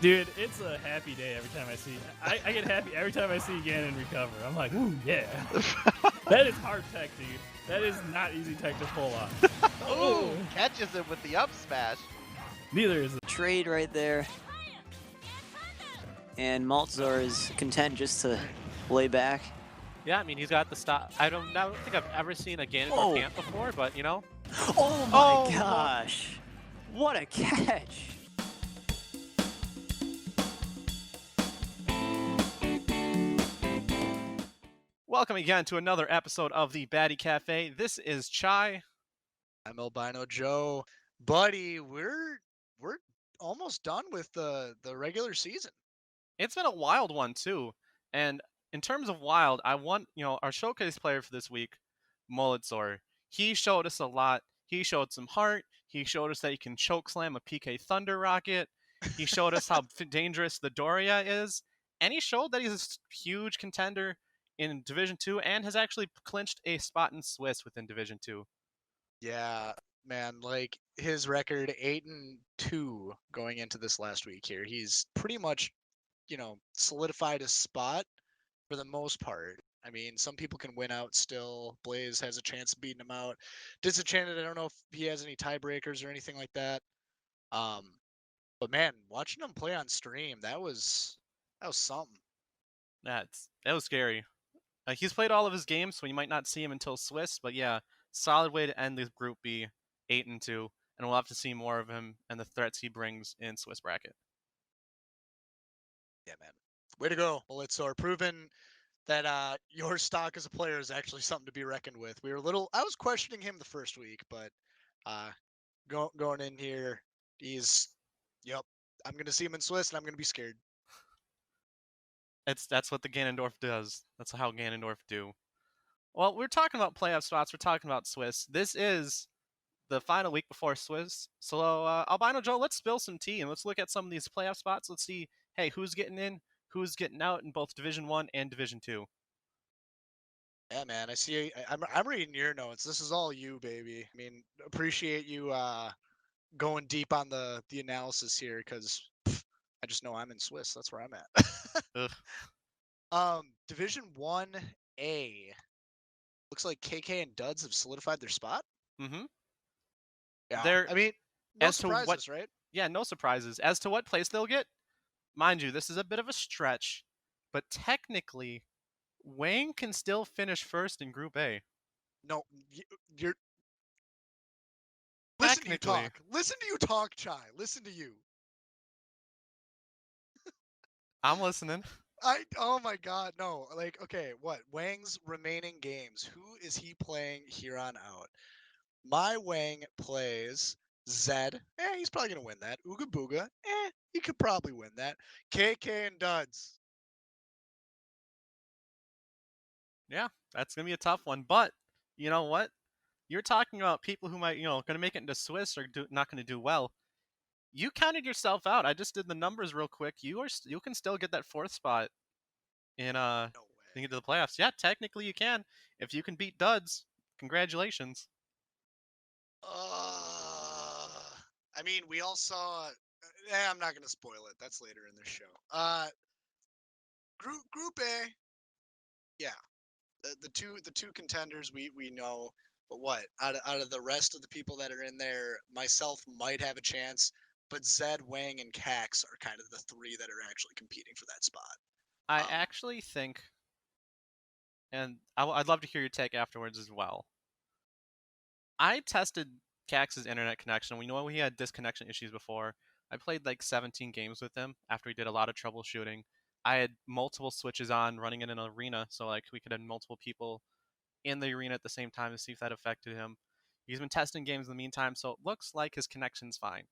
Dude, it's a happy day every time I see. I get happy every time I see Ganon recover. I'm like, ooh, yeah. That is hard tech, dude. That is not easy tech to pull off. Ooh, catches it with the up smash. Neither is it. Trade right there. And Maltzar is content just to lay back. Yeah, I mean, he's got the stop. I don't think I've ever seen a Ganondorf camp before, but, you know. Oh my gosh. What a catch. Welcome again to another episode of the Baddy Cafe. This is Chai. I'm Albino Joe. Buddy, we're almost done with the regular season. It's been a wild one, too. And in terms of wild, I want, our showcase player for this week, Molitsor. He showed us a lot. He showed some heart. He showed us that he can choke slam a PK Thunder Rocket. He showed us how dangerous the Doria is. And he showed that he's a huge contender in Division 2 and has actually clinched a spot in Swiss within Division 2. Yeah, man, like his record 8-2 going into this last week here. He's pretty much, solidified his spot for the most part. I mean, some people can win out still. Blaze has a chance of beating him out. Disenchanted, I don't know if he has any tiebreakers or anything like that. But man, watching him play on stream, that was something. That was scary. He's played all of his games, so you might not see him until Swiss, but yeah, solid way to end the Group B, 8-2, and we'll have to see more of him and the threats he brings in Swiss bracket. Yeah, man. Way to go, Molitsor. Proven that your stock as a player is actually something to be reckoned with. I was questioning him the first week, but going in here, I'm going to see him in Swiss, and I'm going to be scared. That's what the Ganondorf does. That's how Ganondorf do. Well, we're talking about playoff spots. We're talking about Swiss. This is the final week before Swiss. So, Albino Joe, let's spill some tea and let's look at some of these playoff spots. Let's see, hey, who's getting in, who's getting out in both Division 1 and Division 2. Yeah, man. I see. I'm reading your notes. This is all you, baby. I mean, appreciate you going deep on the analysis here because I just know I'm in Swiss. That's where I'm at. Division 1A. Looks like KK and Duds have solidified their spot. Mm-hmm. Yeah. I mean, no surprises, right? Yeah, no surprises. As to what place they'll get, mind you, this is a bit of a stretch, but technically, Wang can still finish first in Group A. No, you're... Listen to you talk. Listen to you talk, Chai. Listen to you. I'm listening. Oh my god, no. Like, okay, what? Wang's remaining games. Who is he playing here on out? My Wang plays Zed. He's probably going to win that. Ooga Booga. He could probably win that. KK and Duds. Yeah, that's going to be a tough one. But, you know what? You're talking about people who might, going to make it into Swiss or not going to do well. You counted yourself out. I just did the numbers real quick. You can still get that fourth spot in into the playoffs. Yeah, technically you can. If you can beat Duds, congratulations. I mean, we all saw. I'm not going to spoil it. That's later in the show. Group A. Yeah, the two contenders we know. But what out of the rest of the people that are in there, myself might have a chance. But Zed, Wang, and Cax are kind of the three that are actually competing for that spot. I actually think, and I'd love to hear your take afterwards as well. I tested Cax's internet connection. We know he had disconnection issues before. I played like 17 games with him after he did a lot of troubleshooting. I had multiple switches on running in an arena, so like we could have multiple people in the arena at the same time to see if that affected him. He's been testing games in the meantime, so it looks like his connection's fine.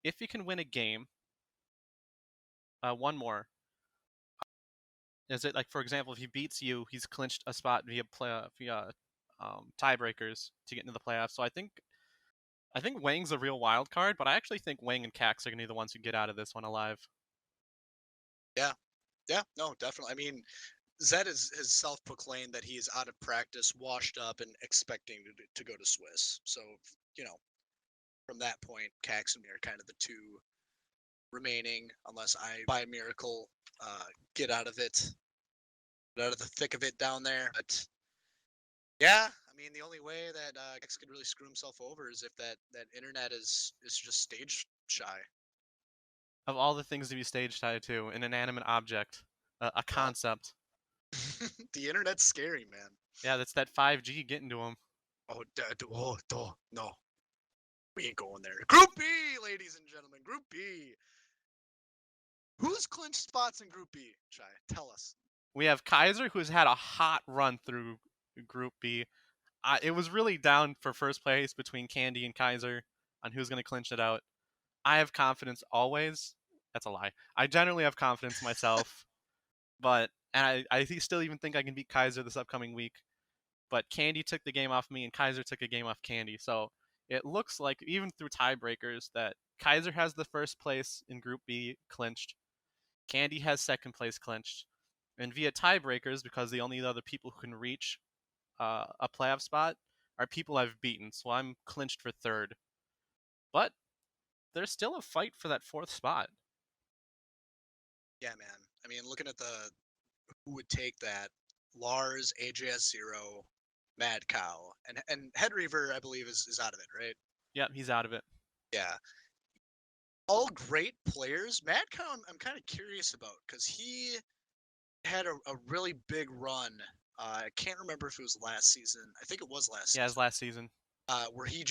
If he can win a game, one more. Is it like, for example, if he beats you, he's clinched a spot via tiebreakers to get into the playoffs. So I think Wang's a real wild card, but I actually think Wang and Cax are going to be the ones who get out of this one alive. Yeah, no, definitely. I mean, Zed has self-proclaimed that he is out of practice, washed up, and expecting to go to Swiss. So, from that point, Cax and me are kind of the two remaining, unless I, by miracle, get out of it, get out of the thick of it down there. But yeah, I mean, the only way that Cax could really screw himself over is if that internet is just stage shy. Of all the things to be stage tied to, an inanimate object, a concept. The internet's scary, man. Yeah, that's that 5G getting to him. No. We ain't going there. Group B, ladies and gentlemen. Group B. Who's clinched spots in Group B, Shai? Tell us. We have Kaiser, who's had a hot run through Group B. It was really down for first place between Candy and Kaiser on who's going to clinch it out. I have confidence always. That's a lie. I generally have confidence myself, and I still even think I can beat Kaiser this upcoming week. But Candy took the game off me, and Kaiser took a game off Candy. So it looks like, even through tiebreakers, that Kaiser has the first place in Group B clinched. Candy has second place clinched. And via tiebreakers, because the only other people who can reach a playoff spot are people I've beaten, so I'm clinched for third. But there's still a fight for that fourth spot. Yeah, man. I mean, looking at who would take that, Lars, AJS Zero, Mad Cow, and Head Reaver, I believe, is out of it, right? Yep, he's out of it. Yeah. All great players. Mad Cow, I'm kind of curious about, because he had a really big run. I can't remember if it was last season. I think it was last season. Yeah, it was last season. Where he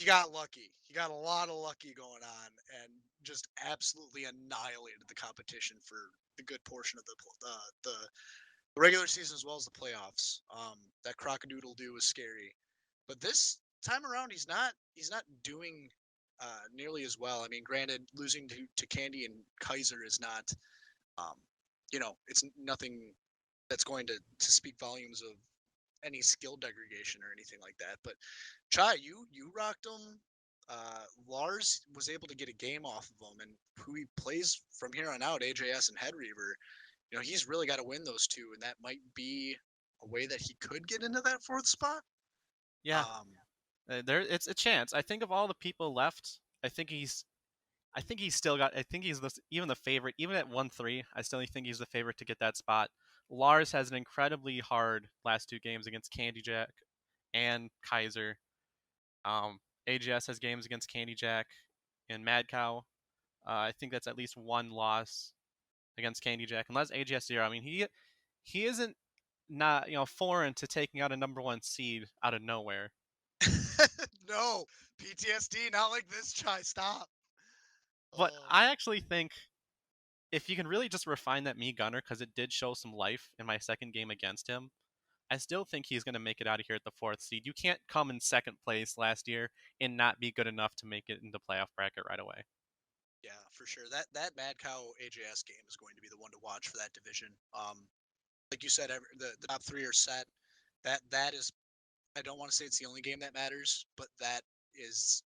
got lucky. He got a lot of lucky going on and just absolutely annihilated the competition for the good portion of the regular season as well as the playoffs. That Crocodoodle-Doo was scary, but this time around he's not doing nearly as well. I mean, granted, losing to Candy and Kaiser is not, it's nothing that's going to speak volumes of any skill degradation or anything like that. But Chai, you rocked him. Lars was able to get a game off of him, and who he plays from here on out, AJS and Head Reaver, he's really got to win those two, and that might be a way that he could get into that fourth spot. Yeah, it's a chance. I think of all the people left, I think he's even the favorite, even at 1-3. I still think he's the favorite to get that spot. Lars has an incredibly hard last two games against Candy Jack and Kaiser. AGS has games against Candy Jack and Mad Cow. I think that's at least one loss against Candy Jack, unless AGS Zero. I mean, he isn't not foreign to taking out a number one seed out of nowhere. No, PTSD, not like this, Chai. Stop. But I actually think if you can really just refine that me gunner, because it did show some life in my second game against him, I still think he's going to make it out of here at the fourth seed. You can't come in second place last year and not be good enough to make it into playoff bracket right away. Yeah, for sure. That Mad Cow AJS game is going to be the one to watch for that division. Like you said, the top three are set. That is, I don't want to say it's the only game that matters, but that is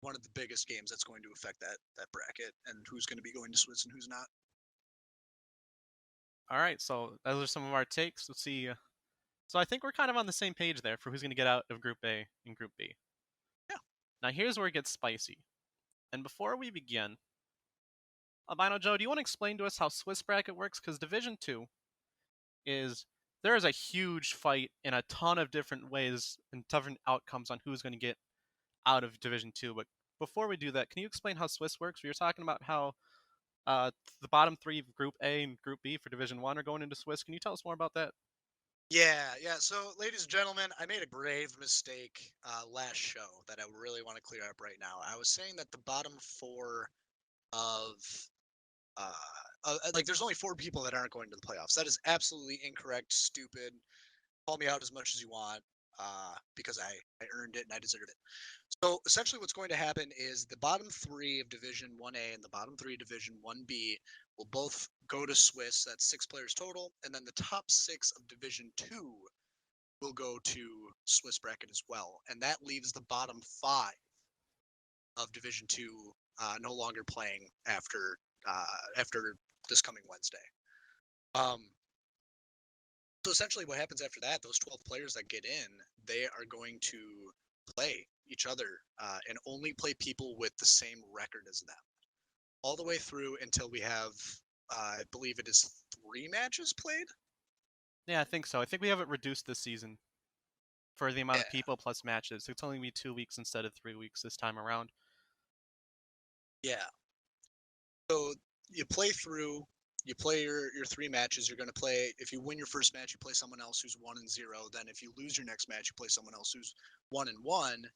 one of the biggest games that's going to affect that bracket and who's going to be going to Swiss and who's not. All right, so those are some of our takes. Let's see. So I think we're kind of on the same page there for who's going to get out of Group A and Group B. Yeah. Now here's where it gets spicy. And before we begin, Albino Joe, do you want to explain to us how Swiss bracket works? Because Division 2 there is a huge fight in a ton of different ways and different outcomes on who's going to get out of Division 2. But before we do that, can you explain how Swiss works? We were talking about how the bottom three of Group A and Group B for Division 1 are going into Swiss. Can you tell us more about that? Yeah. So, ladies and gentlemen, I made a grave mistake last show that I really want to clear up right now. I was saying that the bottom four of there's only 4 people that aren't going to the playoffs. That is absolutely incorrect, stupid. Call me out as much as you want, because I earned it and I deserve it. So essentially what's going to happen is the bottom 3 of Division 1A and the bottom 3 of Division 1B will both go to Swiss. That's 6 players total. And then the top 6 of Division 2 will go to Swiss bracket as well. And that leaves the bottom 5 of Division 2 no longer playing after this coming Wednesday. So essentially what happens after that, those 12 players that get in, they are going to play each other and only play people with the same record as them all the way through until we have, I believe it is 3 matches played. Yeah, I think so. I think we have it reduced this season for the amount of Yeah. people plus matches. It's only be 2 weeks instead of 3 weeks this time around. Yeah. So you play through, you play your 3 matches. You're going to play, if you win your first match, you play someone else who's 1-0. Then if you lose your next match, you play someone else who's 1-1.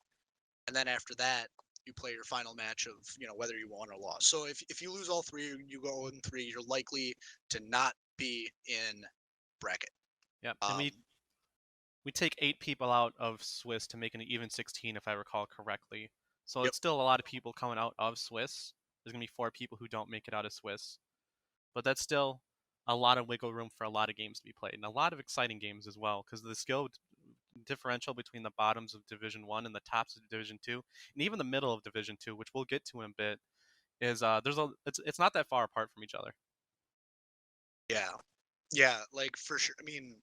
And then after that, you play your final match of, whether you won or lost. So if you lose all 3, you go 0-3, you're likely to not be in bracket. Yeah, and we take 8 people out of Swiss to make an even 16, if I recall correctly. So Yep. it's still a lot of people coming out of Swiss. There's going to be 4 people who don't make it out of Swiss. But that's still a lot of wiggle room for a lot of games to be played, and a lot of exciting games as well, because the skill differential between the bottoms of Division 1 and the tops of Division 2, and even the middle of Division 2, which we'll get to in a bit, is it's not that far apart from each other. Yeah, like for sure. I mean,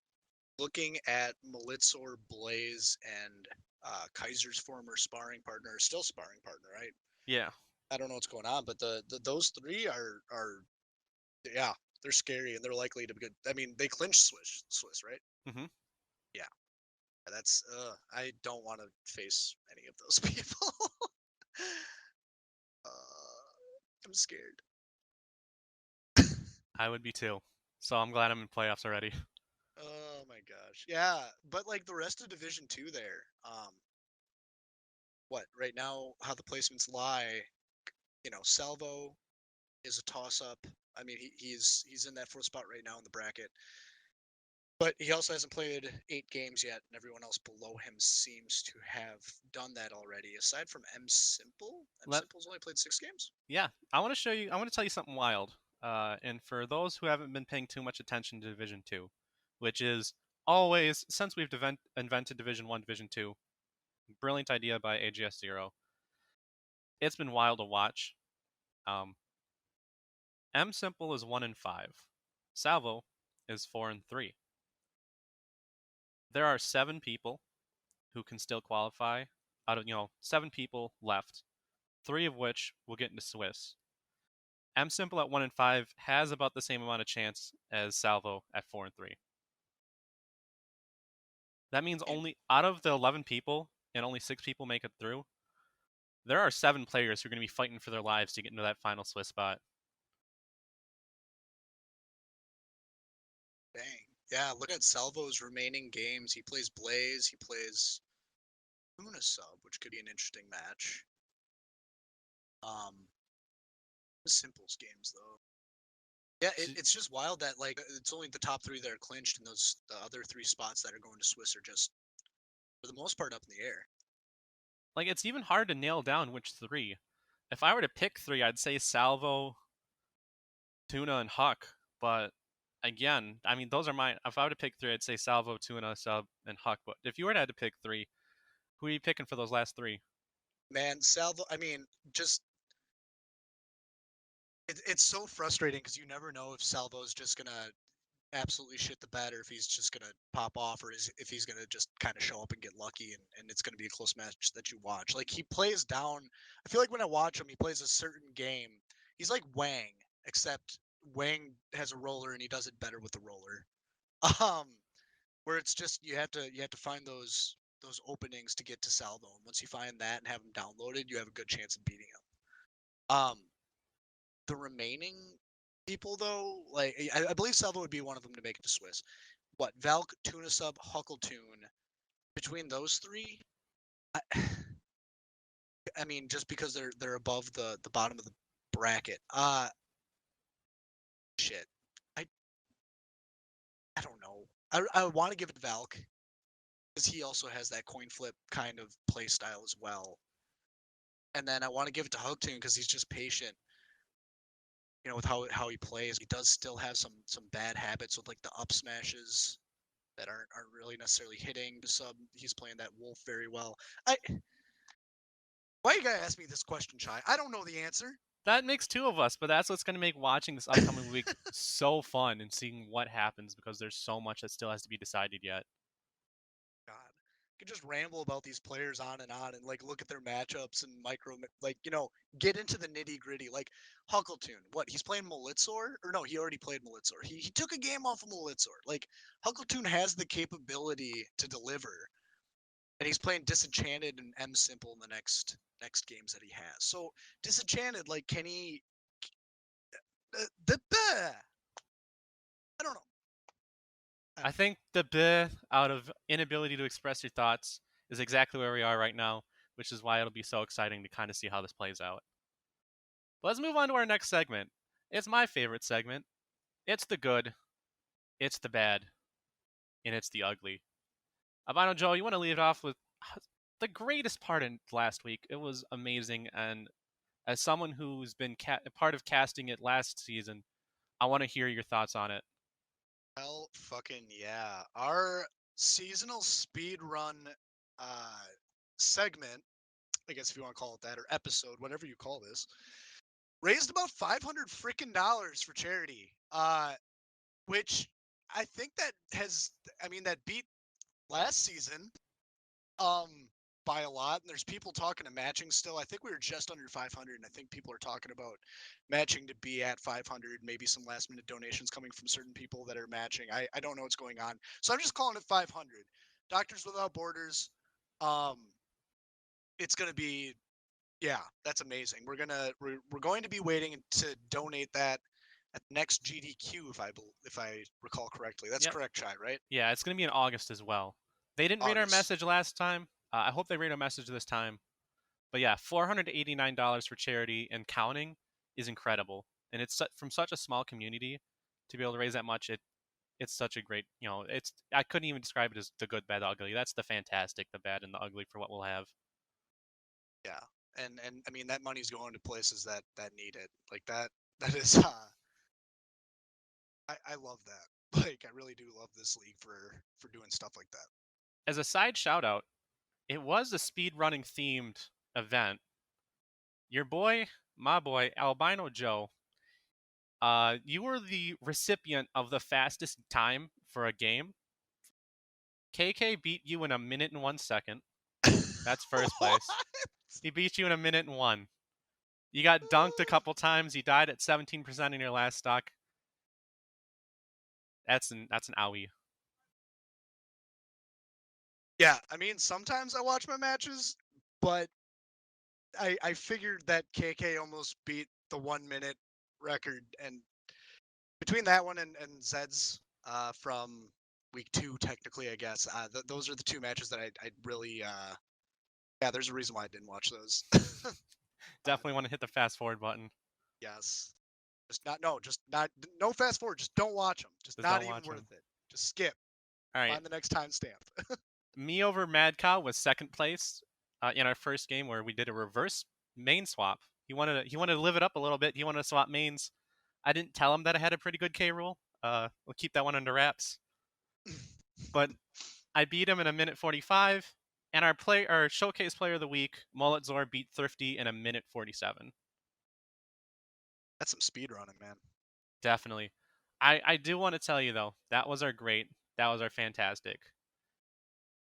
looking at Malitzor, Blaze, and Kaiser's former sparring partner, still sparring partner, right? Yeah. I don't know what's going on, but those 3 are yeah, they're scary and they're likely to be good. I mean, they clinched Swiss, right? Mhm. Yeah. That's I don't want to face any of those people. I'm scared. I would be too. So I'm glad I'm in playoffs already. Oh my gosh. Yeah, but like the rest of Division 2 there, what right now how the placements lie, Salvo is a toss up. I mean, he's in that 4th spot right now in the bracket. But he also hasn't played 8 games yet, and everyone else below him seems to have done that already. Aside from M Simple, Simple's only played 6 games. Yeah, I want to tell you something wild. And for those who haven't been paying too much attention to Division 2, which is always, since we've invented Division 1, Division 2, brilliant idea by AJS Zero. It's been wild to watch. M Simple is 1-5. Salvo is 4-3. There are 7 people who can still qualify out of 7 people left, 3 of which will get into Swiss. M Simple at 1-5 has about the same amount of chance as Salvo at 4-3. That means only out of the 11 people and only 6 people make it through, there are 7 players who are going to be fighting for their lives to get into that final Swiss spot. Dang. Yeah, look at Salvo's remaining games. He plays Blaze, he plays Tuna Sub, which could be an interesting match. Simple's games though. Yeah, it's just wild that like it's only the top 3 that are clinched, and the other 3 spots that are going to Swiss are just for the most part up in the air. Like, it's even hard to nail down which 3. If I were to pick 3, I'd say Salvo, Tuna, and Huck. But again, I mean, those are mine. If I were to pick 3, I'd say Salvo, Tuna, Sub, and Huck. But if you were to have to pick 3, who are you picking for those last 3? Man, Salvo, I mean, just it's so frustrating because you never know if Salvo's just gonna absolutely shit the bed, or if he's just gonna pop off, or if he's gonna just kind of show up and get lucky, and it's gonna be a close match that you watch. Like he plays down. I feel like when I watch him, he plays a certain game. He's like Wang, except Wang has a roller and he does it better with the roller. Um, where it's just you have to find those openings to get to Salvo. And once you find that and have him downloaded, you have a good chance of beating him. The remaining people though, like I believe Salvo would be one of them to make it to Swiss. What Valk, Tuna Sub, Huckletune, between those 3, I mean, just because they're above the bottom of the bracket. Shit, I don't know. I want to give it to Valk because he also has that coin flip kind of play style as well. And then I want to give it to Huckletune because he's just patient. With how he plays, he does still have some bad habits with like the up smashes that aren't really necessarily hitting. Sub, he's playing that wolf very well. Why you gotta ask me this question, Chai? I don't know the answer. That makes 2 of us, but that's what's going to make watching this upcoming week so fun and seeing what happens, because there's so much that still has to be decided yet. God, could just ramble about these players on and like look at their matchups and get into the nitty gritty. Like Huckletune, what he's playing Malitzor, or no, he already played Malitzor. He took a game off of Malitzor. Like Huckletune has the capability to deliver, and he's playing Disenchanted and M Simple in the next games that he has. So Disenchanted, like, can he? I don't know. I think the bleh out of inability to express your thoughts is exactly where we are right now, which is why it'll be so exciting to kind of see how this plays out. But let's move on to our next segment. It's my favorite segment. It's the good, it's the bad, and it's the ugly. Albino Joe, you want to lead it off with the greatest part in last week. It was amazing, and as someone who's been part of casting it last season, I want to hear your thoughts on it. Hell fucking yeah. Our seasonal speed run segment, I guess if you want to call it that, or episode, whatever you call this, raised about $500 freaking dollars for charity. Which I think that beat last season by a lot, and there's people talking to matching still. I think we were just under 500, and I think people are talking about matching to be at 500, maybe some last minute donations coming from certain people that are matching. I don't know what's going on, so I'm just calling it 500. Doctors Without Borders, it's gonna be, yeah, that's amazing. We're going to be waiting to donate that at the next GDQ, if I recall correctly. That's correct, Chai, right? Yeah, it's going to be in August as well. They didn't read our message last time. I hope they read our message this time. But yeah, $489 for charity and counting is incredible. And it's from such a small community to be able to raise that much. It's such a great, I couldn't even describe it as the good, bad, the ugly. That's the fantastic, the bad, and the ugly for what we'll have. Yeah, and I mean that money's going to places that need it. Like that is I love that. Like, I really do love this league for doing stuff like that. As a side shout out, it was a speedrunning themed event. Your boy, my boy, Albino Joe, you were the recipient of the fastest time for a game. KK beat you in 1 minute and 1 second. That's first place. He beat you in 1 minute and 1. You got dunked a couple times. You died at 17% in your last stock. That's an owie. Yeah, I mean, sometimes I watch my matches, but I figured that KK almost beat the 1 minute record, and between that one and Zed's from week 2, technically, I guess, those are the two matches that I really yeah, there's a reason why I didn't watch those. Definitely want to hit the fast forward button. Yes. No fast forward. Just don't watch them. Just not even worth it. Just skip. All right. Find the next timestamp. Me over Mad Cow was second place in our first game where we did a reverse main swap. He wanted to live it up a little bit. He wanted to swap mains. I didn't tell him that I had a pretty good K roll. We'll keep that one under wraps. But I beat him in 1 minute 45, and our showcase player of the week, Malitzor, beat Thrifty in 1 minute 47. That's some speed running, man. Definitely. I do want to tell you though, that was our great. That was our fantastic.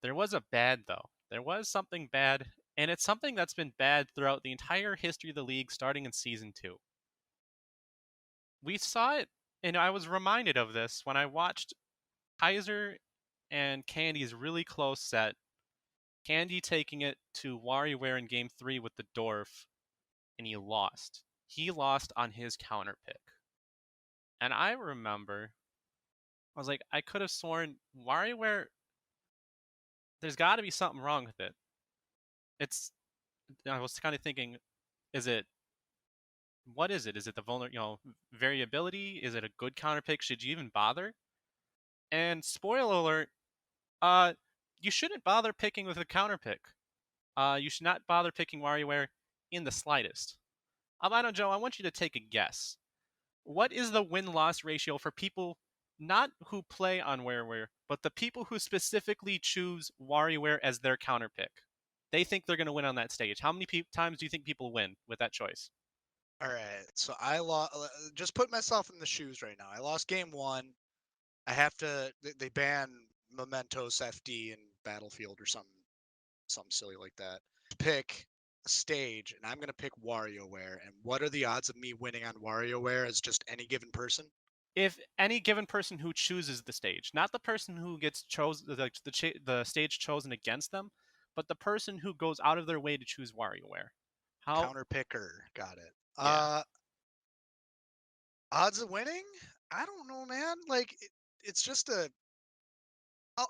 There was a bad though. There was something bad, and it's something that's been bad throughout the entire history of the league, starting in Season 2. We saw it, and I was reminded of this when I watched Kaiser and Candy's really close set. Candy taking it to WarioWare in Game 3 with the Dwarf, and he lost. He lost on his counter pick. And I remember, I was like, I could have sworn WarioWare, there's got to be something wrong with it. I was kind of thinking, what is it? Is it the variability? Is it a good counter pick? Should you even bother? And spoiler alert, you shouldn't bother picking with a counter pick. You should not bother picking WarioWare in the slightest. Albino Joe, I want you to take a guess. What is the win-loss ratio for people not who play on WarioWare, but the people who specifically choose WarioWare as their counter pick? They think they're going to win on that stage. How many times do you think people win with that choice? All right, so I lost. Just put myself in the shoes right now. I lost game 1. I have to. They ban Mementos FD and Battlefield or something something silly like that. Pick a stage, and I'm going to pick WarioWare. And what are the odds of me winning on WarioWare as just any given person? If any given person who chooses the stage, not the person who gets chosen, like the stage chosen against them, but the person who goes out of their way to choose WarioWare. How? Counter picker. Got it. Yeah. Odds of winning? I don't know, man. Like, it's just a.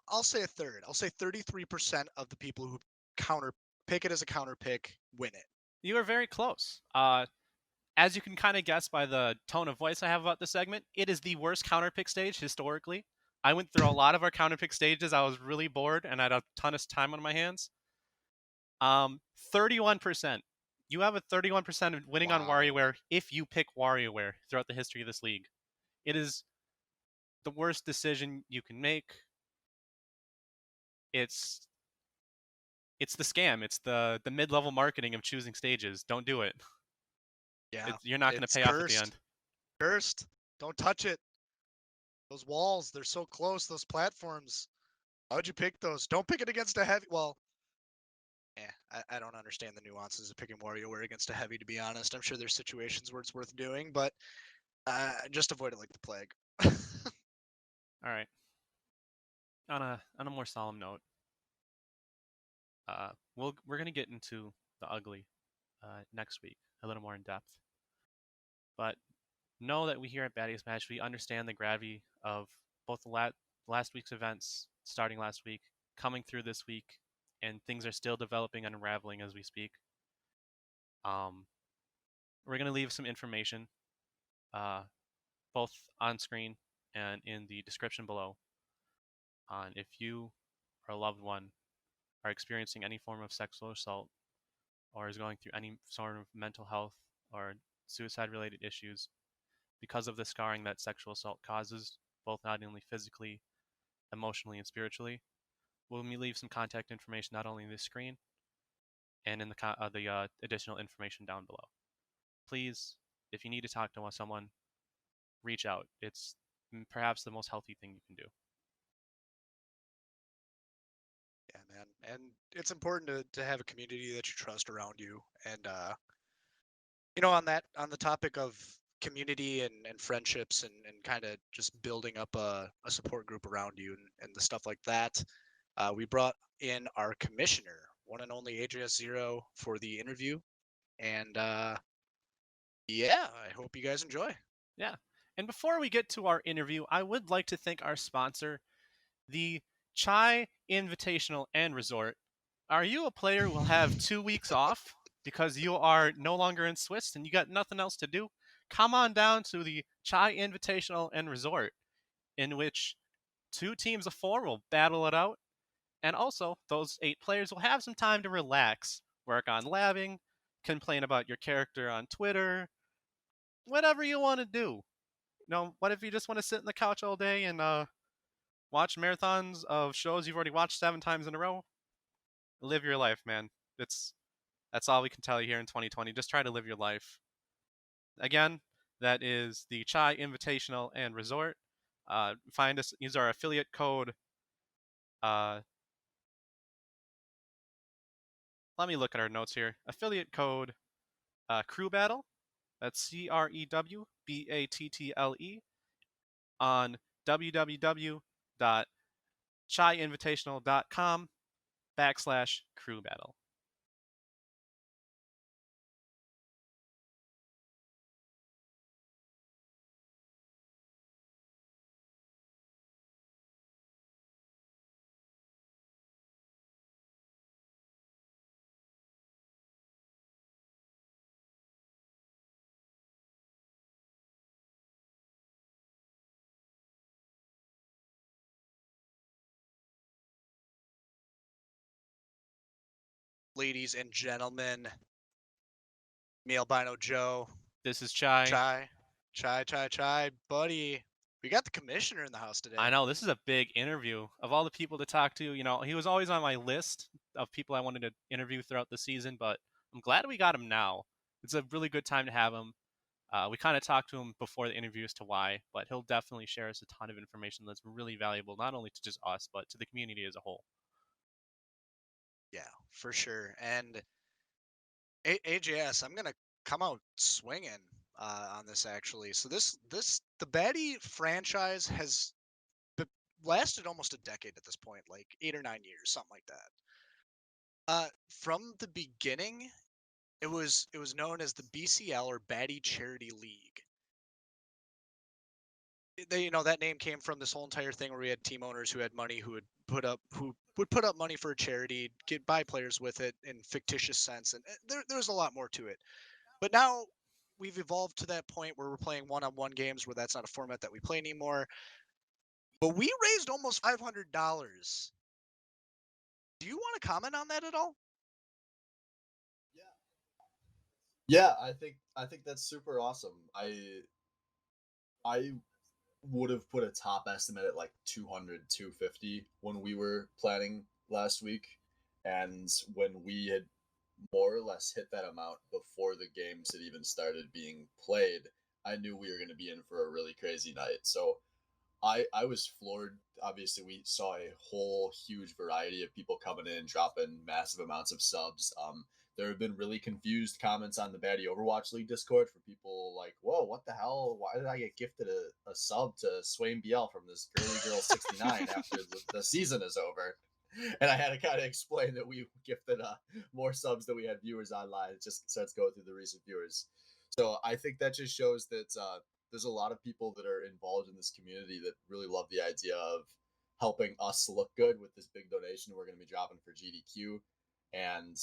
I'll say a third. I'll say 33% of the people who counter pick it as a counter pick win it. You are very close. As you can kind of guess by the tone of voice I have about this segment, it is the worst counterpick stage historically. I went through a lot of our counterpick stages. I was really bored and I had a ton of time on my hands. 31%. You have a 31% of winning on Wow. WarioWare if you pick WarioWare throughout the history of this league. It is the worst decision you can make. It's the scam. It's the mid-level marketing of choosing stages. Don't do it. Yeah. You're not going to it's pay off at cursed. the end. Cursed. Don't touch it. Those walls, they're so close. Those platforms. How would you pick those? Don't pick it against a heavy. Well, I don't understand the nuances of picking WarioWare against a heavy, to be honest. I'm sure there's situations where it's worth doing, but just avoid it like the plague. All right. On a more solemn note, we're gonna get into the ugly next week a little more in depth. But know that we here at Baddy Cafe, we understand the gravity of both the last week's events starting last week, coming through this week, and things are still developing and unraveling as we speak. We're gonna leave some information, both on screen and in the description below, on if you or a loved one are experiencing any form of sexual assault or is going through any sort of mental health or suicide related issues because of the scarring that sexual assault causes, both not only physically, emotionally, and spiritually. We'll leave some contact information not only in this screen and in the additional information down below. Please, if you need to talk to someone, reach out. It's perhaps the most healthy thing you can do. Yeah, man. And it's important to have a community that you trust around you. And on the topic of community and friendships and kind of just building up a support group around you and the stuff like that, we brought in our commissioner, one and only AJS Zero, for the interview. And yeah, I hope you guys enjoy. Yeah. And before we get to our interview, I would like to thank our sponsor, the Chai Invitational and Resort. Are you a player who will have 2 weeks off because you are no longer in Swiss and you got nothing else to do? Come on down to the Chai Invitational and Resort, in which 2 teams of 4 will battle it out. And also, those 8 players will have some time to relax, work on labbing, complain about your character on Twitter, whatever you want to do. What if you just want to sit on the couch all day and watch marathons of shows you've already watched 7 times in a row? Live your life, man. That's all we can tell you here in 2020. Just try to live your life. Again, that is the Chai Invitational and Resort. Find us, use our affiliate code. Let me look at our notes here. Affiliate code Crew Battle. That's CREWBATTLE on www.chaiinvitational.com/crew battle. Ladies and gentlemen, me albino Joe, This is Chai. Chai, buddy. We got the commissioner in the house today. I know, this is a big interview. Of all the people to talk to, he was always on my list of people I wanted to interview throughout the season, but I'm glad we got him now. It's a really good time to have him. We kind of talked to him before the interview as to why, but he'll definitely share us a ton of information that's really valuable, not only to just us, but to the community as a whole. Yeah, for sure. And AJS, I'm gonna come out swinging on this actually. So the Baddy franchise has lasted almost a decade at this point, like 8 or 9 years, something like that. From the beginning, it was known as the BCL, or Baddy Charity League. That name came from this whole entire thing where we had team owners who had money, who would put up money for a charity, buy players with it in fictitious sense, and there's a lot more to it. But now we've evolved to that point where we're playing one-on-one games where that's not a format that we play anymore. But we raised almost $500. Do you want to comment on that at all? Yeah, I think that's super awesome. I would have put a top estimate at like 200, 250 when we were planning last week, and when we had more or less hit that amount before the games had even started being played, I knew we were going to be in for a really crazy night. So I was floored. Obviously, we saw a whole huge variety of people coming in, dropping massive amounts of subs. There have been really confused comments on the Baddy Overwatch League Discord for people like, "Whoa, what the hell? Why did I get gifted a sub to Swain BL from this girly girl 69 after the season is over?" And I had to kind of explain that we gifted more subs than we had viewers online. It just starts going through the recent viewers. So I think that just shows that there's a lot of people that are involved in this community that really love the idea of helping us look good with this big donation we're going to be dropping for GDQ. And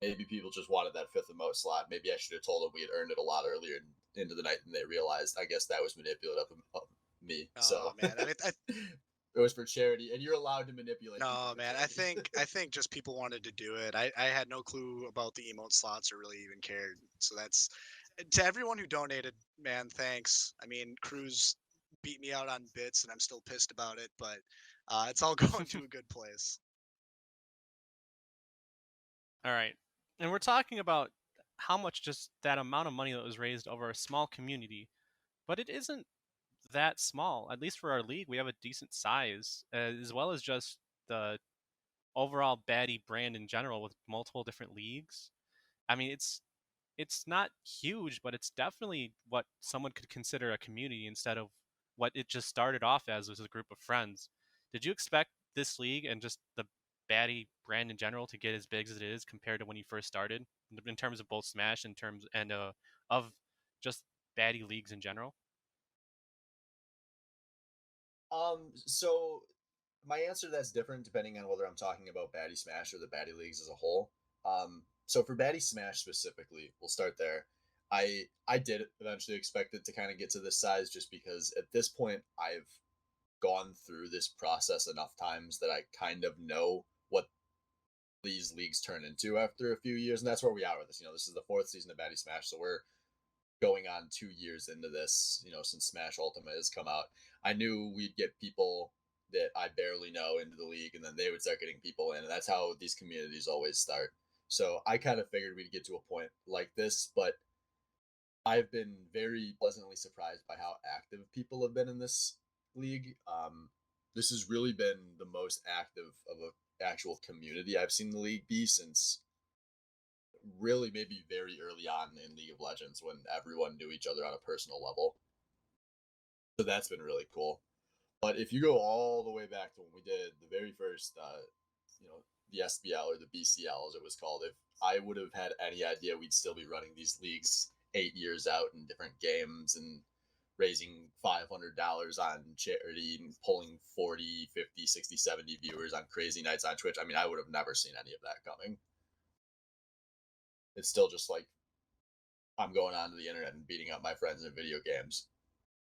maybe people just wanted that fifth emote slot. Maybe I should have told them we had earned it a lot earlier into the night than they realized. I guess that was manipulative of me. Oh, so man, it was for charity, and you're allowed to manipulate. No, man, I think just people wanted to do it. I had no clue about the emote slots or really even cared. So that's to everyone who donated, man, thanks. I mean, Cruz beat me out on bits, and I'm still pissed about it, but it's all going to a good place. All right. And we're talking about how much just that amount of money that was raised over a small community, but it isn't that small. At least for our league, we have a decent size, as well as just the overall Baddy brand in general with multiple different leagues. I mean, it's not huge, but it's definitely what someone could consider a community instead of what it just started off as was a group of friends. Did you expect this league and just the Baddy brand in general to get as big as it is compared to when you first started, in terms of both Smash and terms and of just Baddy leagues in general? So my answer to that's different depending on whether I'm talking about Baddy Smash or the Baddy leagues as a whole. So for Baddy Smash specifically, we'll start there. I did eventually expect it to kind of get to this size just because at this point I've gone through this process enough times that I kind of know what these leagues turn into after a few years, and that's where we are with this. This is the fourth season of Baddy Smash, so we're going on 2 years into this, since Smash Ultimate has come out. I knew we'd get people that I barely know into the league, and then they would start getting people in, and that's how these communities always start. So I kind of figured we'd get to a point like this, but I've been very pleasantly surprised by how active people have been in this league. This has really been the most active of an actual community I've seen the league be since really maybe very early on in League of Legends when everyone knew each other on a personal level. So that's been really cool. But if you go all the way back to when we did the very first, the SBL or the BCL as it was called, if I would have had any idea we'd still be running these leagues 8 years out in different games and raising $500 on charity and pulling 40, 50, 60, 70 viewers on crazy nights on Twitch, I mean, I would have never seen any of that coming. It's still just like I'm going onto the internet and beating up my friends in video games,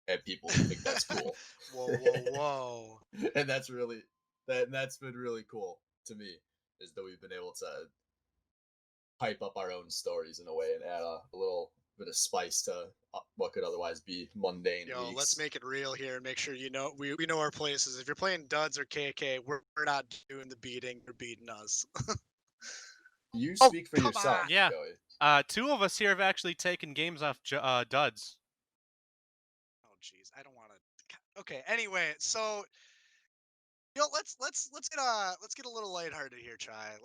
and people think that's cool. Whoa. And that's been really cool to me, is that we've been able to hype up our own stories in a way and add a little bit of spice to what could otherwise be mundane leagues. Let's make it real here and make sure we know our places. If you're playing Duds or KK, we're not doing the beating. You're beating us. You speak for yourself, on. Yeah. Joey. Two of us here have actually taken games off Duds. Oh, jeez, I don't want to. Okay, anyway, so let's get a little lighthearted here, Chai.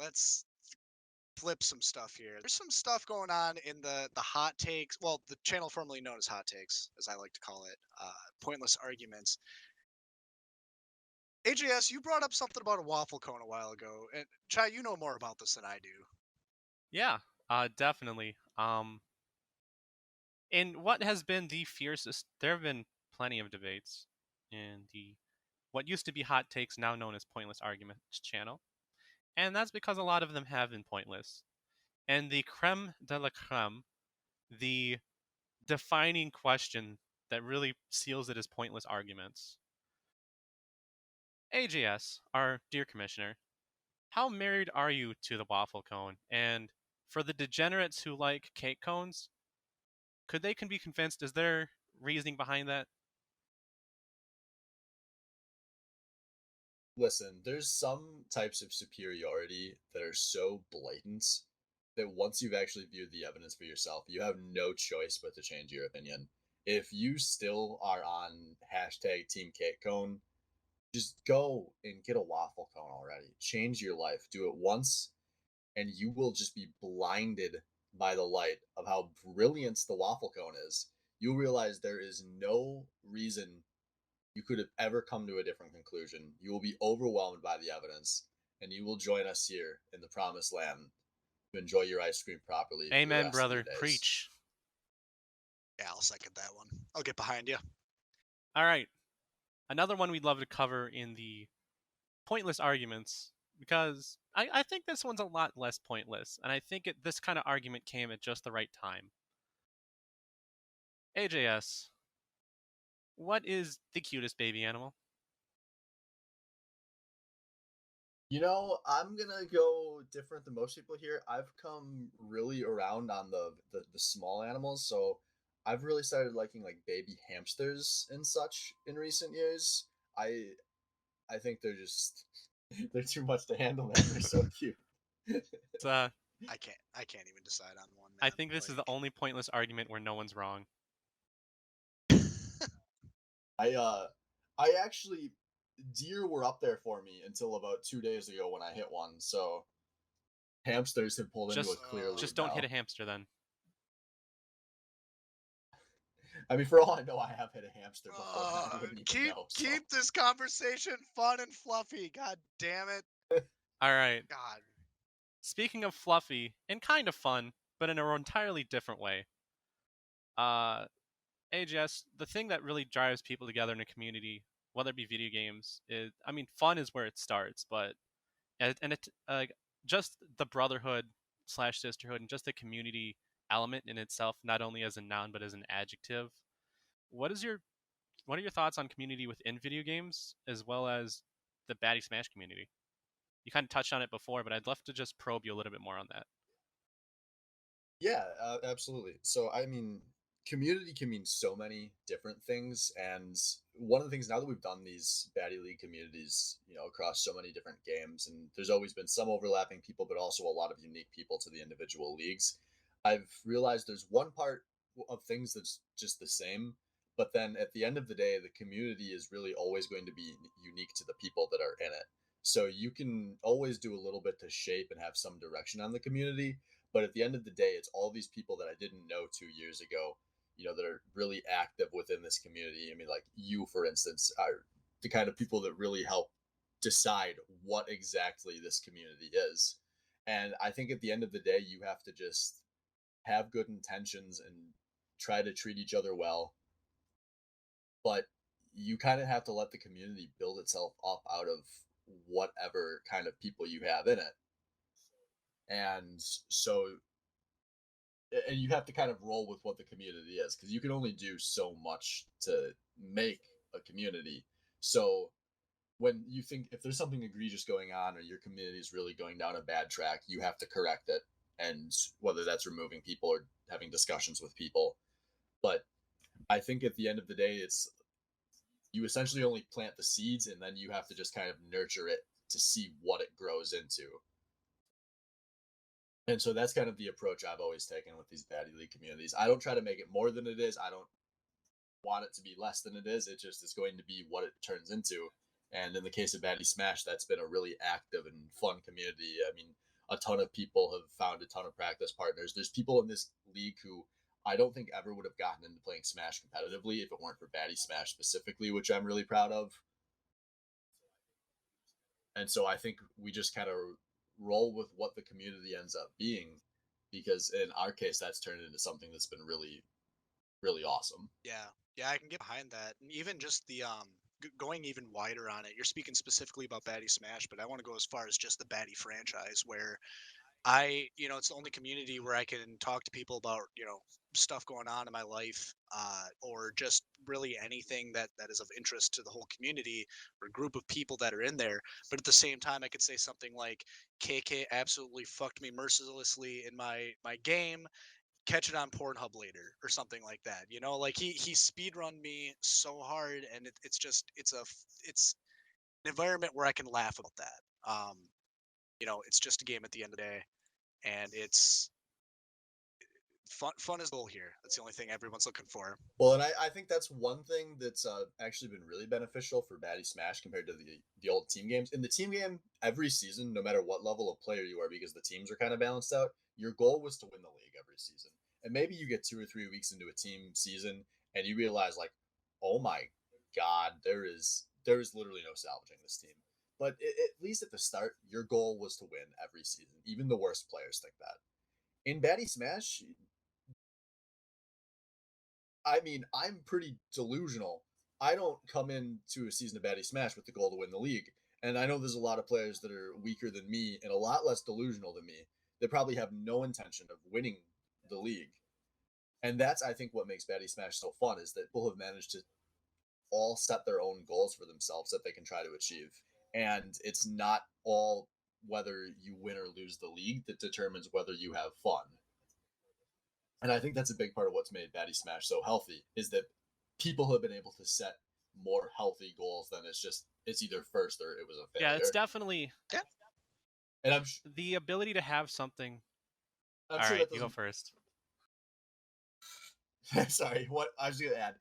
flip some stuff here. There's some stuff going on in the hot takes. Well, the channel formerly known as hot takes, as I like to call it, pointless arguments. AJS, you brought up something about a waffle cone a while ago, and Chai, you know more about this than I do. Yeah, definitely. In what has been the fiercest, there have been plenty of debates in the what used to be hot takes, now known as pointless arguments channel, and that's because a lot of them have been pointless. And the creme de la creme, the defining question that really seals it as pointless arguments. AJS, our dear commissioner, how married are you to the waffle cone? And for the degenerates who like cake cones, could they can be convinced? Is there reasoning behind that? Listen, there's some types of superiority that are so blatant that once you've actually viewed the evidence for yourself, you have no choice but to change your opinion. If you still are on hashtag Team Cake Cone, just go and get a waffle cone already. Change your life. Do it once, and you will just be blinded by the light of how brilliant the waffle cone is. You'll realize there is no reason you could have ever come to a different conclusion. You will be overwhelmed by the evidence, and you will join us here in the promised land to enjoy your ice cream properly. Amen, brother. Preach. Yeah, I'll second that one. I'll get behind you. All right. Another one we'd love to cover in the pointless arguments, because I think this one's a lot less pointless, and I think this kind of argument came at just the right time. AJS, what is the cutest baby animal? You know, I'm gonna go different than most people here. I've come really around on the small animals, so I've really started liking like baby hamsters and such in recent years. I think they're just they're too much to handle, man. They're so cute. It's, I can't even decide on one. Man. I think this is the only pointless argument where no one's wrong. I actually deer were up there for me until about 2 days ago when I hit one. So hamsters have pulled into a clear lead. Just don't now. hit a hamster then. I mean, for all I know, I have hit a hamster before. Keep this conversation fun and fluffy. God damn it. All right. God. Speaking of fluffy and kind of fun, but in an entirely different way. AJS, the thing that really drives people together in a community, whether it be video games, is, I mean, fun is where it starts, but just the brotherhood / sisterhood and just the community element in itself, not only as a noun but as an adjective. What are your thoughts on community within video games as well as the Baddy Smash community? You kind of touched on it before, but I'd love to just probe you a little bit more on that. Yeah, absolutely. So, I mean, community can mean so many different things, and one of the things now that we've done these Baddy League communities, across so many different games, and there's always been some overlapping people, but also a lot of unique people to the individual leagues. I've realized there's one part of things that's just the same, but then at the end of the day, the community is really always going to be unique to the people that are in it. So you can always do a little bit to shape and have some direction on the community, but at the end of the day, it's all these people that I didn't know 2 years ago, that are really active within this community. I mean, like you, for instance, are the kind of people that really help decide what exactly this community is. And I think at the end of the day, you have to just have good intentions and try to treat each other well. But you kind of have to let the community build itself up out of whatever kind of people you have in it. And you have to kind of roll with what the community is, because you can only do so much to make a community. So when you think if there's something egregious going on or your community is really going down a bad track, you have to correct it. And whether that's removing people or having discussions with people. But I think at the end of the day, it's you essentially only plant the seeds, and then you have to just kind of nurture it to see what it grows into. And so that's kind of the approach I've always taken with these Baddy League communities. I don't try to make it more than it is. I don't want it to be less than it is. It just is going to be what it turns into. And in the case of Baddy Smash, that's been a really active and fun community. I mean, a ton of people have found a ton of practice partners. There's people in this league who I don't think ever would have gotten into playing Smash competitively if it weren't for Baddy Smash specifically, which I'm really proud of. And so I think we just kind of roll with what the community ends up being, because in our case, that's turned into something that's been really, really awesome. Yeah, I can get behind that. And even just the going even wider on it. You're speaking specifically about Baddy Smash, but I want to go as far as just the Baddy franchise, where it's the only community where I can talk to people about, stuff going on in my life, or just really anything that is of interest to the whole community or group of people that are in there. But at the same time, I could say something like KK absolutely fucked me mercilessly in my game. Catch it on Pornhub later or something like that. Like he speedrun me so hard, and it's an environment where I can laugh about that. It's just a game at the end of the day, and it's fun is the goal here. That's the only thing everyone's looking for. Well, and I think that's one thing that's actually been really beneficial for Baddy Smash compared to the old team games. In the team game, every season, no matter what level of player you are, because the teams are kind of balanced out, your goal was to win the league every season. And maybe you get 2 or 3 weeks into a team season and you realize, like, oh my god, there is literally no salvaging this team. But at least at the start, your goal was to win every season. Even the worst players think that. In Baddy Smash, I mean, I'm pretty delusional. I don't come into a season of Baddy Smash with the goal to win the league. And I know there's a lot of players that are weaker than me and a lot less delusional than me that probably have no intention of winning the league. And that's, I think, what makes Baddy Smash so fun, is that people have managed to all set their own goals for themselves that they can try to achieve. And it's not all whether you win or lose the league that determines whether you have fun. And I think that's a big part of what's made Baddy Smash so healthy, is that people have been able to set more healthy goals than it's either first or it was a failure. Yeah, it's definitely And I'm the ability to have something. I'm All sure right, that you go first. Sorry, what I was going to add.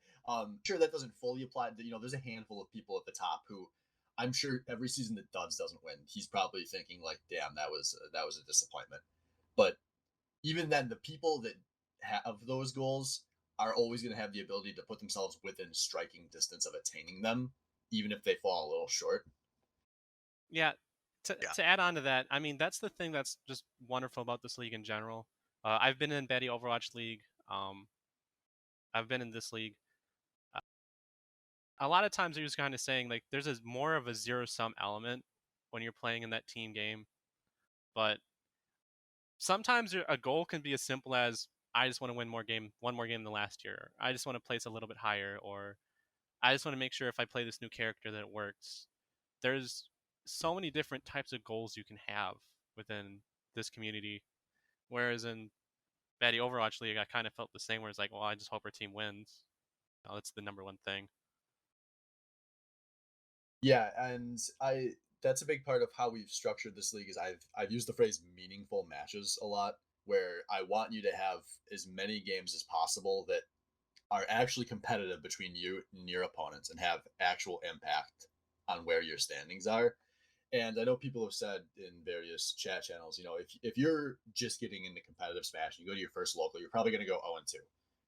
Sure that doesn't fully apply. There's a handful of people at the top who, I'm sure every season that Duds doesn't win, he's probably thinking like, "Damn, that was a disappointment." But even then, the people that have those goals are always going to have the ability to put themselves within striking distance of attaining them, even if they fall a little short. Yeah, to add on to that, I mean, that's the thing that's just wonderful about this league in general. I've been in Baddy Overwatch League. I've been in this league. A lot of times, you're just kind of saying like there's more of a zero-sum element when you're playing in that team game, but sometimes a goal can be as simple as, I just want to win one more game than last year. I just want to place a little bit higher, or I just want to make sure if I play this new character that it works. There's so many different types of goals you can have within this community. Whereas in Baddy Overwatch League, I kind of felt the same, where it's like, well, I just hope our team wins. That's the number one thing. Yeah, and that's a big part of how we've structured this league. Is I've used the phrase meaningful matches a lot, where I want you to have as many games as possible that are actually competitive between you and your opponents and have actual impact on where your standings are. And I know people have said in various chat channels, if you're just getting into competitive Smash and you go to your first local, you're probably going to go 0-2.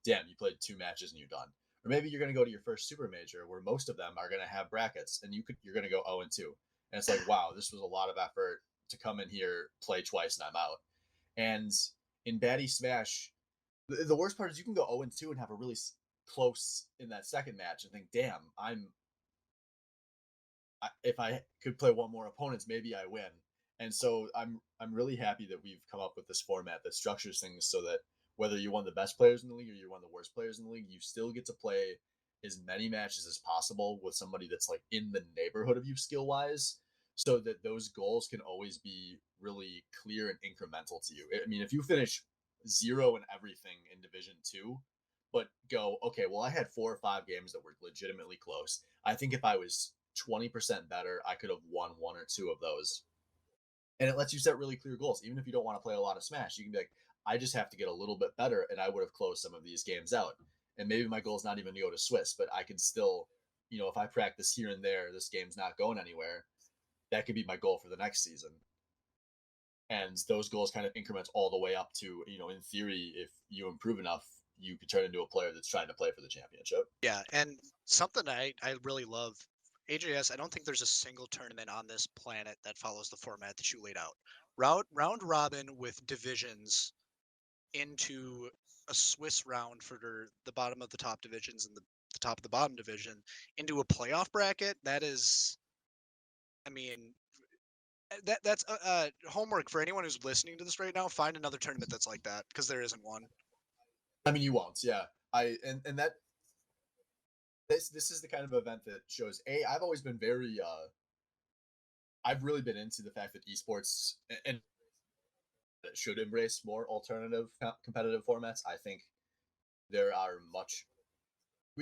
Damn, you played 2 matches and you're done. Or maybe you're going to go to your first super major where most of them are going to have brackets and you're going to go 0-2. And it's like, wow, this was a lot of effort to come in here, play twice, and I'm out. And in Baddy Smash, the worst part is you can go 0-2 and have a really close in that second match and think, damn, if I could play one more opponents, maybe I win. And so I'm really happy that we've come up with this format that structures things so that whether you're one of the best players in the league or you're one of the worst players in the league, you still get to play as many matches as possible with somebody that's like in the neighborhood of you skill wise, so that those goals can always be really clear and incremental to you. I mean, if you finish 0 in everything in Division 2, but go, okay, well, I had 4 or 5 games that were legitimately close. I think if I was 20% better, I could have won 1 or 2 of those. And it lets you set really clear goals. Even if you don't want to play a lot of Smash, you can be like, I just have to get a little bit better, and I would have closed some of these games out. And maybe my goal is not even to go to Swiss, but I can still, if I practice here and there, this game's not going anywhere. That could be my goal for the next season. and those goals kind of increment all the way up to, you know, in theory, if you improve enough, you could turn into a player that's trying to play for the championship. Yeah, and something I really love, AJS, I don't think there's a single tournament on this planet that follows the format that you laid out. Round robin with divisions into a Swiss round for the bottom of the top divisions and the top of the bottom division into a playoff bracket. That is, I mean, that's homework for anyone who's listening to this right now. Find another tournament that's like that, because there isn't one. I mean, you won't, yeah. And that this is the kind of event that shows, I've always been very I've really been into the fact that esports and should embrace more alternative competitive formats. I think there are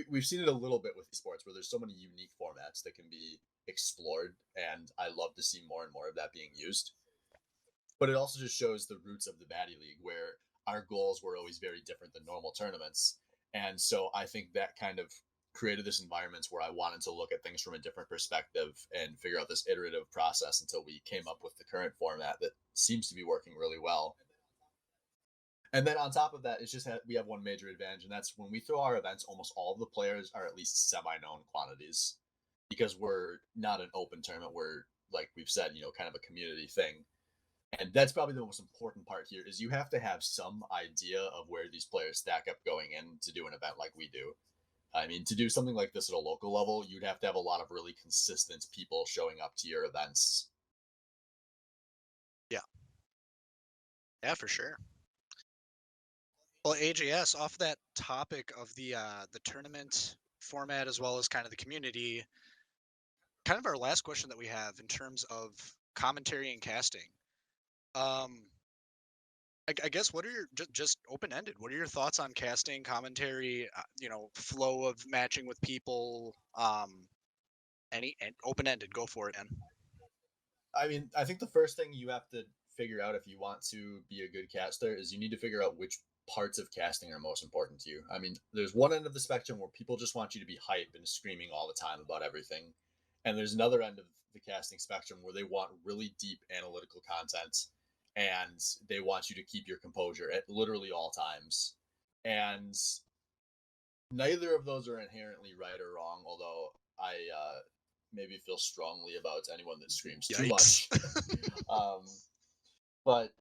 we've seen it a little bit with esports, where there's so many unique formats that can be explored, and I love to see more and more of that being used. But it also just shows the roots of the Baddy League, where our goals were always very different than normal tournaments. And so I think that kind of created this environment where I wanted to look at things from a different perspective and figure out this iterative process until we came up with the current format that seems to be working really well. And then on top of that, it's just we have one major advantage, and that's when we throw our events, almost all of the players are at least semi-known quantities, because we're not an open tournament. We're, like we've said, you know, kind of a community thing. And that's probably the most important part here, is you have to have some idea of where these players stack up going in to do an event like we do. I mean, to do something like this at a local level, you'd have to have a lot of really consistent people showing up to your events. Yeah, for sure. Well, AJS, off that topic of the tournament format as well as kind of the community, kind of our last question that we have in terms of commentary and casting. I guess what are your just open ended? What are your thoughts on casting, commentary? You know, flow of matching with people. Any open ended? Go for it, man. I mean, I think the first thing you have to figure out if you want to be a good caster is you need to figure out which parts of casting are most important to you. I mean, there's one end of the spectrum where people just want you to be hype and screaming all the time about everything. And there's another end of the casting spectrum where they want really deep analytical content, and they want you to keep your composure at literally all times. And neither of those are inherently right or wrong, although I maybe feel strongly about anyone that screams too much. But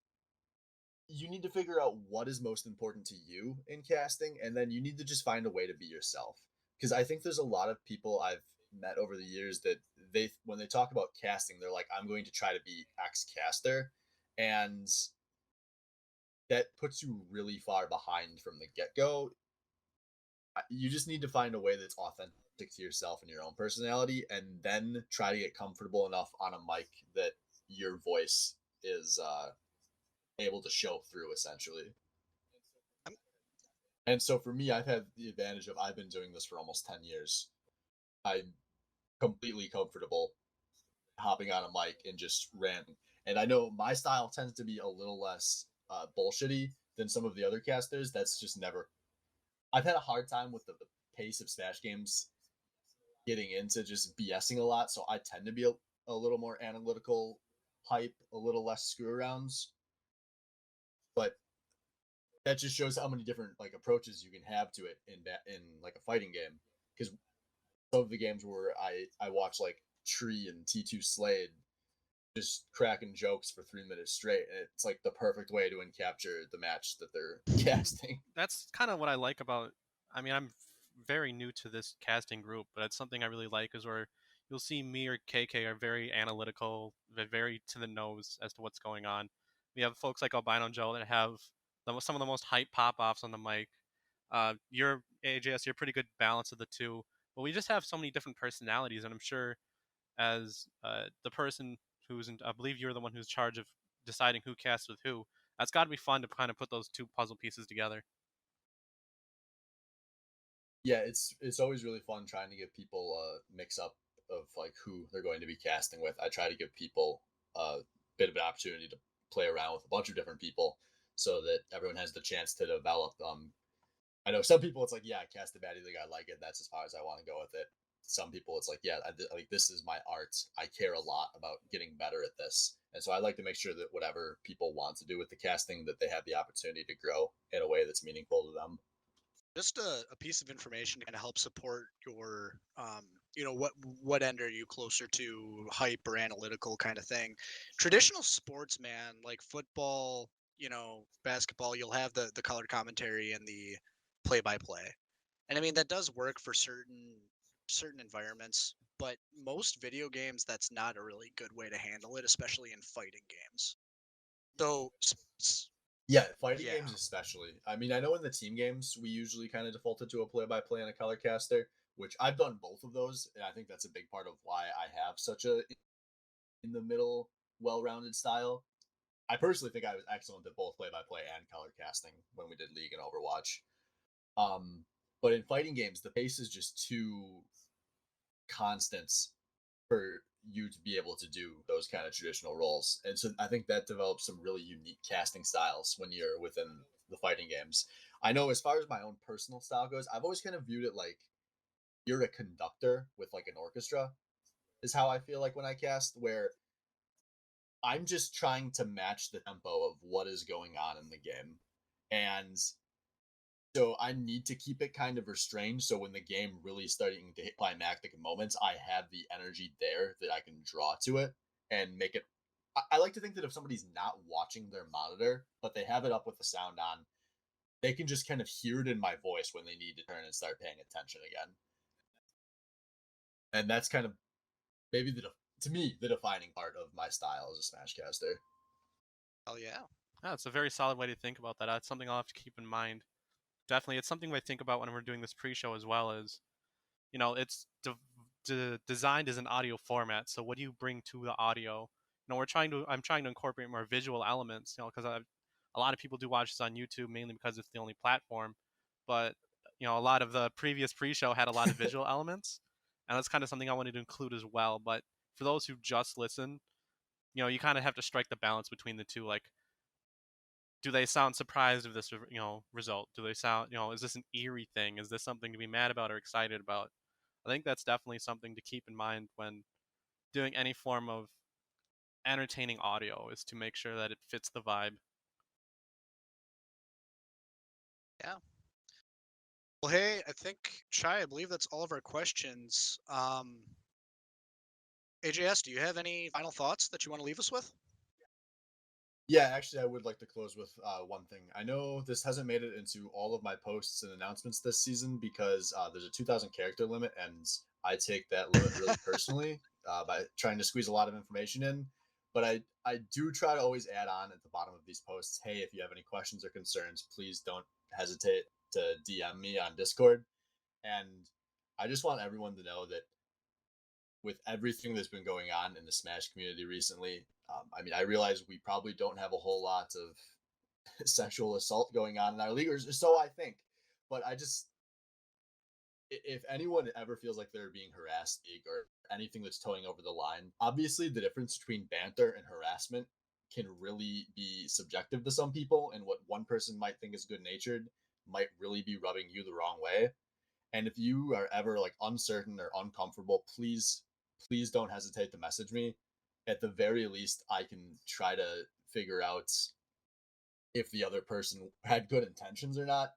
you need to figure out what is most important to you in casting, and then you need to just find a way to be yourself. Because I think there's a lot of people I've met over the years that when they talk about casting, they're like, I'm going to try to be X caster, and that puts you really far behind from the get-go. You just need to find a way that's authentic to yourself and your own personality, and then try to get comfortable enough on a mic that your voice is able to show through, essentially. And so for me, I've had the advantage of, I've been doing this for almost 10 years. I'm completely comfortable hopping on a mic and just ranting. And I know my style tends to be a little less bullshitty than some of the other casters. That's just never... I've had a hard time with the pace of Smash games getting into just BSing a lot, so I tend to be a little more analytical, hype, a little less screw arounds. But that just shows how many different like approaches you can have to it in like a fighting game. Because some of the games where I watch like Tree and T2 Slade just cracking jokes for 3 minutes straight, and it's like the perfect way to capture the match that they're casting. That's kind of what I like about. I mean, I'm very new to this casting group, but it's something I really like is where you'll see me or KK are very analytical, very to the nose as to what's going on. We have folks like Albino Joe that have some of the most hype pop-offs on the mic. You're AJS, you're a pretty good balance of the two, but we just have so many different personalities, and I'm sure as the person who's I believe you're the one who's in charge of deciding who casts with who. That's got to be fun to kind of put those two puzzle pieces together. Yeah, it's always really fun trying to give people a mix up of like who they're going to be casting with. I try to give people a bit of an opportunity to play around with a bunch of different people so that everyone has the chance to develop. I know some people, it's like, yeah, I cast the Baddy League, I like it, that's as far as I want to go with it. some people it's like, yeah, like this is my art. I care a lot about getting better at this. And so I like to make sure that whatever people want to do with the casting, that they have the opportunity to grow in a way that's meaningful to them. Just a piece of information to kind of help support your what end are you closer to, hype or analytical kind of thing. Traditional sports, man, like football, basketball, you'll have the color commentary and the play by play, and I mean that does work for certain environments, but most video games that's not a really good way to handle it, especially in fighting games. Though Yeah, fighting Yeah. games especially. I mean, I know in the team games we usually kind of defaulted to a play-by-play and a color caster, which I've done both of those, and I think that's a big part of why I have such a in the middle, well-rounded style. I personally think I was excellent at both play-by-play and color casting when we did League and Overwatch. Um, but in fighting games, the pace is just too constant for you to be able to do those kind of traditional roles. And so I think that develops some really unique casting styles when you're within the fighting games. I know as far as my own personal style goes, I've always kind of viewed it like you're a conductor with like an orchestra, is how I feel like when I cast, where I'm just trying to match the tempo of what is going on in the game. And so I need to keep it kind of restrained. So when the game really starting to hit climactic moments, I have the energy there that I can draw to it and make it. I like to think that if somebody's not watching their monitor, but they have it up with the sound on, they can just kind of hear it in my voice when they need to turn and start paying attention again. And that's kind of maybe to me the defining part of my style as a Smash caster. Oh yeah. Yeah, it's a very solid way to think about that. That's something I'll have to keep in mind. Definitely, it's something I think about when we're doing this pre-show as well. As it's designed as an audio format. So what do you bring to the audio? I'm trying to incorporate more visual elements. Because a lot of people do watch this on YouTube mainly because it's the only platform. But a lot of the previous pre-show had a lot of visual elements, and that's kind of something I wanted to include as well. But for those who just listen, you kind of have to strike the balance between the two. Like, do they sound surprised of this result? Do they sound is this an eerie thing? Is this something to be mad about or excited about? I think that's definitely something to keep in mind when doing any form of entertaining audio, is to make sure that it fits the vibe. Yeah. Well, hey, I think, Shai, I believe that's all of our questions. AJS, do you have any final thoughts that you want to leave us with? Yeah, actually, I would like to close with one thing. I know this hasn't made it into all of my posts and announcements this season because there's a 2,000 character limit, and I take that limit really personally by trying to squeeze a lot of information in. But I do try to always add on at the bottom of these posts, hey, if you have any questions or concerns, please don't hesitate to DM me on Discord. And I just want everyone to know that with everything that's been going on in the Smash community recently, I mean, I realize we probably don't have a whole lot of sexual assault going on in our league, or so I think. But if anyone ever feels like they're being harassed or anything that's towing over the line, obviously the difference between banter and harassment can really be subjective to some people, and what one person might think is good natured might really be rubbing you the wrong way. And if you are ever like uncertain or uncomfortable, please don't hesitate to message me. At the very least, I can try to figure out if the other person had good intentions or not.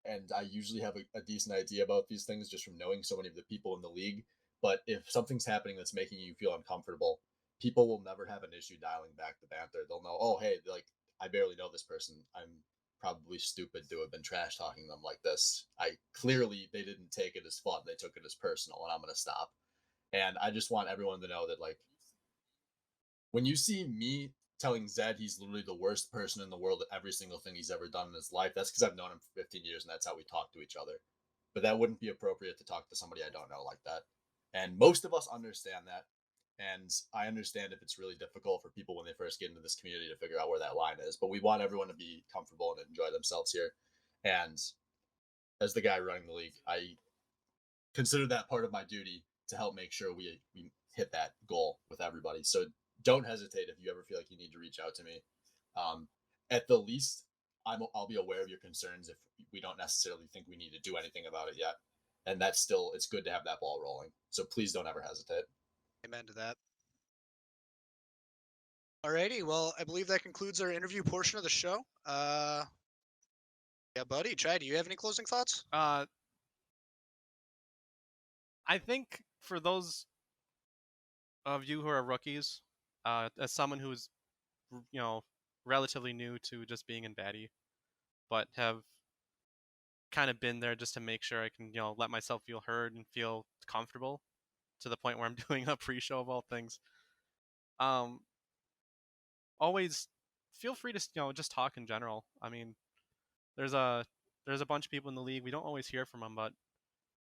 And I usually have a decent idea about these things just from knowing so many of the people in the league. But if something's happening that's making you feel uncomfortable, people will never have an issue dialing back the banter. They'll know, oh, hey, like, I barely know this person. I'm probably stupid to have been trash talking them like this. They didn't take it as fun. They took it as personal, and I'm going to stop. And I just want everyone to know that, like, when you see me telling Zed he's literally the worst person in the world at every single thing he's ever done in his life, that's because I've known him for 15 years and that's how we talk to each other. But that wouldn't be appropriate to talk to somebody I don't know like that. And most of us understand that. And I understand if it's really difficult for people when they first get into this community to figure out where that line is. But we want everyone to be comfortable and enjoy themselves here. And as the guy running the league, I consider that part of my duty to help make sure we hit that goal with everybody. So don't hesitate if you ever feel like you need to reach out to me. At the least, I'll be aware of your concerns if we don't necessarily think we need to do anything about it yet. and that's still, it's good to have that ball rolling. So please don't ever hesitate. Amen to that. Alrighty, well, I believe that concludes our interview portion of the show. Yeah, buddy, Chad, do you have any closing thoughts? I think for those of you who are rookies, as someone who's, relatively new to just being in Baddy, but have kind of been there just to make sure I can, let myself feel heard and feel comfortable to the point where I'm doing a pre-show of all things. Always feel free to, just talk in general. I mean, there's a bunch of people in the league. We don't always hear from them, but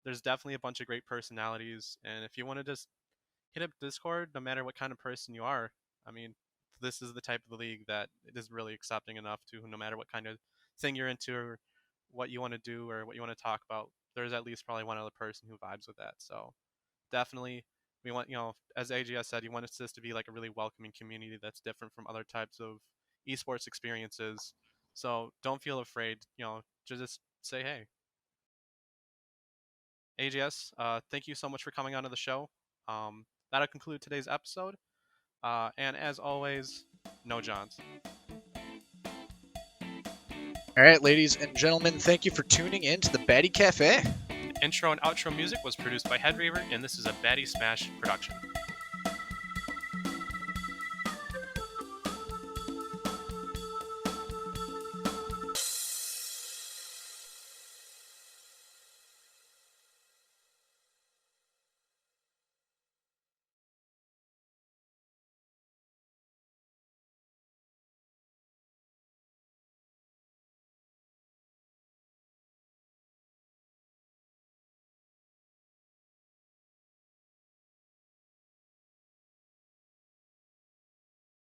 there's definitely a bunch of great personalities. And if you want to just hit up Discord, no matter what kind of person you are, I mean, this is the type of the league that it is really accepting enough to, no matter what kind of thing you're into or what you want to do or what you want to talk about, there's at least probably one other person who vibes with that. So definitely, we want, as AJS said, you want this to be like a really welcoming community that's different from other types of esports experiences. So don't feel afraid, just say hey. AJS, thank you so much for coming onto the show. That'll conclude today's episode. And as always, no Johns. All right, ladies and gentlemen, thank you for tuning in to the Baddy Cafe. The intro and outro music was produced by Headreaver, and this is a Baddy Smash production.